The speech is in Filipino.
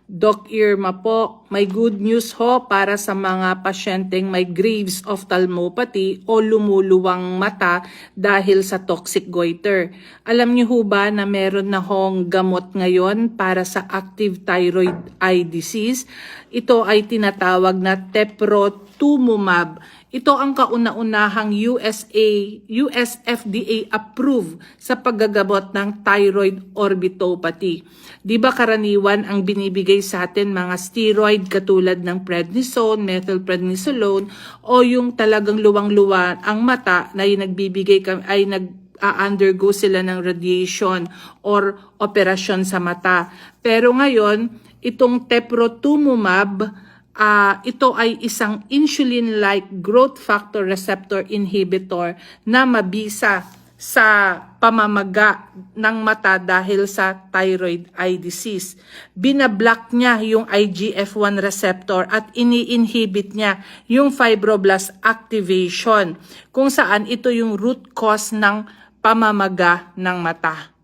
Doc Irma po, may good news ho para sa mga pasyenteng may Graves' ophthalmopathy o lumuluwang mata dahil sa toxic goiter. Alam niyo ho ba na meron na hong gamot ngayon para sa active thyroid eye disease? Ito ay tinatawag na teprotumumab. Ito ang kauna-unahang US FDA approved sa paggagamot ng thyroid orbitopathy. Di ba karaniwan ang binibigay sa atin mga steroid katulad ng prednisone, methylprednisolone o yung talagang luwang-luwa ang mata na yung nagbibigay ay undergo sila ng radiation or operasyon sa mata. Pero ngayon, itong teprotumumab, ito ay isang insulin-like growth factor receptor inhibitor na mabisa sa pamamaga ng mata dahil sa thyroid eye disease. Binablock niya yung IGF-1 receptor at ini-inhibit niya yung fibroblast activation kung saan ito yung root cause ng pamamaga ng mata.